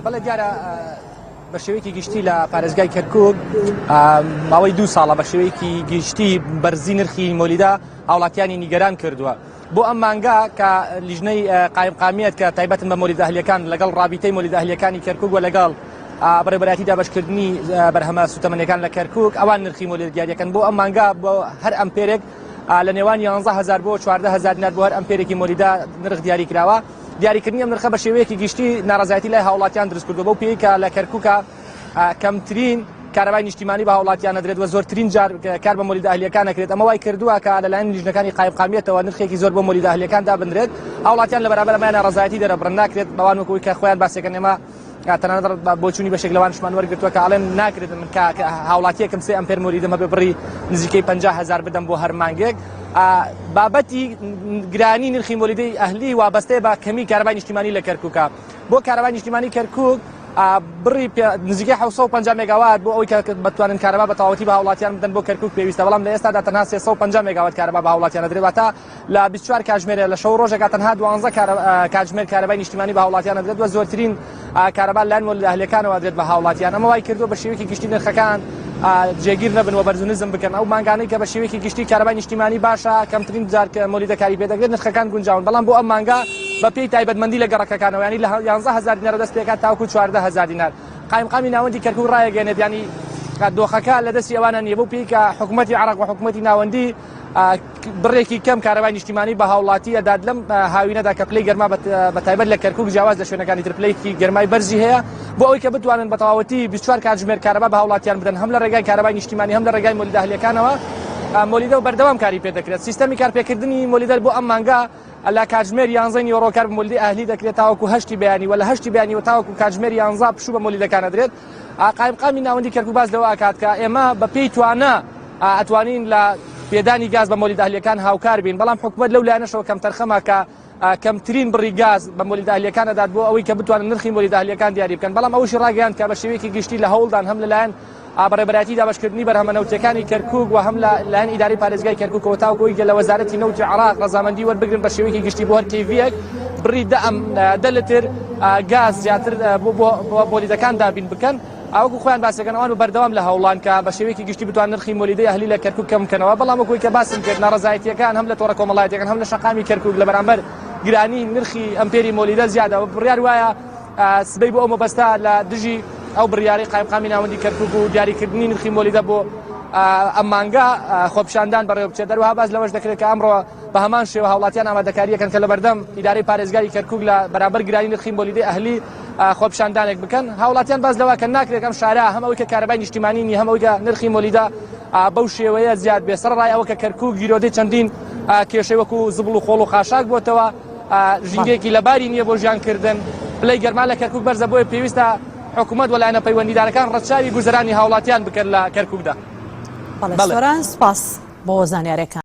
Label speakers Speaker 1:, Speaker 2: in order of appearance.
Speaker 1: بەڵێ دیارە بە شێوەیەکی گشتی لە پارێزگای کەرکوک ماوەی 2 ساڵە بە شێوەیەکی گشتی بەرزی نرخی مۆلیدە هاوڵاتیانی نیگەران کردووە بۆ ئەم مانگا کە لیژنەی قایمقامیەت کە تایبەتن بە مۆلیدە ئەهلیەکان لەگەڵ ڕابطەی مۆلیدە ئەهلیەکانی کەرکوک و لەگەڵ بەڕێوەبەرەتی دابەشکردنی بەرهەمە سوتەمەنیەکان لە کەرکوک ئەوان نرخی مۆلیدە دیاریەکەن بۆ ئەم مانگا بۆ هەر ئەمپێرێک لە نێوان 11000 بۆ 14000 دینار بۆ هەر ئەمپێرێکی مۆلیدە نرخ دیاریکراوە. دیاریکردنی ئەم نرخە بە شێوەیەکی گشتی ناڕەزایەتی لای هاوڵاتیان دروست کردووە بۆ پێی کە لە کەرکوکە کەمترین کارەبای نیشتیمانی بە هاوڵاتیان ئەدرێت و زۆرترین جار کار بە مۆلیدە ئەهلیەکان ئەکرێت. ئەمە وای کردووە کە لەلایەن لیژنەکانی قایمقامیەتەوە نرخێکی زۆر بۆ مۆلیدە ئەهلیەکان دابنرێت هاوڵاتیان لە بەرامبەر ئەمە ناڕەزایەتی دەرەبڕن ناکرێت بەوان وەکەوەی کە خۆیان باسێکەن ئێمە تەنانەت بۆچوونی بەشێک لەوانشمان وەرگرتووە کە ئاڵێن ناکرێت من هاوڵاتیەکەم 3 ئەمپێر مۆلیدەمە ببڕی نزیکەی 50000 بدەم بۆ هەر مانگێک. بابەتی گرانی نرخی مۆلیدەی ئەهلی وابەستەیە بە کەمی کارەبای نیشتیمانی لە کەرکوکە. بۆ کارەبای نیشتیمانی کەرکوک بڕی نزیکەی 750 مێگاوات بۆ ئەوەی کە بتوانن کارەبا بە تەواوەتی بە هاوڵاتیان بدەن بۆ کەرکوک پێویستە، بەڵام لە ئێستادا تەنها 350 مێگاوات کارەبا بە هاوڵاتیان ئەدرێت واتە لە 24 کاتژمێرە لە شەو ڕۆژێکا تەنها 12 کاتژمێر کارەبای نیشتیمانی بە هاوڵاتیان ئەدرێت و زۆرترین کارەبا لەلایەن مۆلیدە ئەهلیەکانەوە ئەدرێت بە هاوڵاتیان. ئەمە وای کردووە بە شێوەیەکی گشتی نرخەکان جێگیر نەبن و بەرز و نزم بکەن. ئەو مانگانەی کە بە شێوەیەکی گشتی کارەبای نیشتیمانی باشە کەمترین جار مۆلیدە کاری پێ دەکرێت نرخەکان گونجاون، بەڵام بۆ ئەم مانگا بە پێی تایبەتمەندی لە گەڕەکەکانەوە ینی لە 11000 دینار دەست پێکات تاوەکو 14000 دینار. قایمقامی ناوەندی کەرکوک ڕایەگەێنێت ینی دۆخەکە لە دەستی ئەوانە نییە بۆ پێی کە حکوومەتی عێراق و حکوومەتی ناوەندی بڕێکی کەم کارەبای نیشتیمانی بە هاوڵاتی ئەدات لەم هاوینەدا کە پلەی گەرما بە تایبەت لە کەرکوک جیاواز لە شوێنەکانی تر پلەیەکی گەرمای بەرزی هەیە بۆ ئەوەی کە بتوانن بە تەواوەتی 24 کاتژمێر کارەبا بە هاوڵاتیان بدەن هەم لە ڕێگای کارەبای نیشتیمانی هەم لە ڕێگای مۆلیدە ئەهلیەکانەوە. مۆلیدە و بەردەوام کاری پێ دەکرێت. سیستەمی کارپێکردنی مۆلیدە بۆ ئەم مانگا لە کاتژمێر 11 یۆڕۆ کار بە مۆلیدە ئەهلی دەکرێت تاوەکو 8 بەیانی و لە 8 بەیانی و تاوەکو کاتژمێر 11 پشوو بە مۆلیدەکان ئەدرێت. قایمقامی ناوەندی کەرکوک باز لەوە ئاکات کە ئێمە بە پێی توانە ئەتوانین لە پێدانی گاز بە مۆلیدە ئەهلیەکان هاوکار بین، بەڵام حکومەت لەو لایەنەشەوە کەم تەرخەمە کە کەمترین بڕی گاز بە مۆلیدە ئەهلیەکان ئەدات بۆ ئەوەی کە بتوانن نرخی مۆلیدە ئەهلیەکان دیاری بکەن، بەڵام ئەوشی ڕاگەیاند کە بە شێوەیەکی گشتی لە هەوڵدان هەم لەلایەن بەڕێوەبەرەتی دابەشکردنی بەرهەمە نەوتەکانی کەرکوک و هەم لەلایەن ئیداری پارێزگای کەرکوکەوە تاوەکو لە وەزارەتی نەوتی عێراق ڕەزامەندی وەربگرن بە شێوەیەکی گشتی بۆ هەر کیڤیەک بڕی 10 لتر گاز زیاتر بۆ مۆلیدەکان دابین بکەن. ئەوکو خۆیان باسەکەن ئەوان و بەردەوام لە هەوڵان کە بە شێوەیەکی گشتی بتوان نرخی مۆلیدەی ئەهلی لە کەرکوک کەم بکەنەوە، بەڵام وەکوی کە باسم کرد ناڕەزایەتیەکان هەم لە تۆڕە کۆمەڵایەتیەکان هەم لە شەقامی کەرکوک لە بەرامبەر گرانی نرخی ئەمپێری مۆلیدە زیادە و بڕیار وایە سبەی بۆ ئەو مەبەستە لە دژی ئەو بڕیاری قایمقامی ناوەندی کەرکوک و دیاریکردنی نرخی مۆلیدە بۆ ئەم مانگا خۆپیشاندان بەڕێوە بچێت. دەروەها باز لەوەش دەکرێت کە ئەمڕۆ بە هەمان شێوە هاوڵاتیان ئامادەکاریەکەن کە لە بەردەم ئیدارەی پارێزگای کەرکوک لە بەرامبەر گرانی نرخی مۆلیدەی ئەهلی خۆپیشاندانێک بکەن. هاوڵاتیان باز لەوە کە ناکرێت ئەم شارە هەم ئەوەی کە کارەبای نیشتیمانی نی هەم ئەوەی کە نرخی مۆلیدە بەو شێوەیە زیاد بێ سەرڕای ئەوە کە کەرکوک گیرۆدەی چەندین کێشەی وەکو زبڵ و خۆڵ و خاشاک بۆتەوە ژینگەیەکی لەباری نییە بۆ ژیانکردن. پلەی گەرما لە کەرکوک بەرزە بۆیە پێویستە حکوومەت و لایەنە پەیوەندیدارەکان ڕەچاوی گوزەرانی هاوڵاتیان بکەن لە کەرکوکدا.
Speaker 2: بەڵێ سۆران سپاس بۆ زانیاریەکان.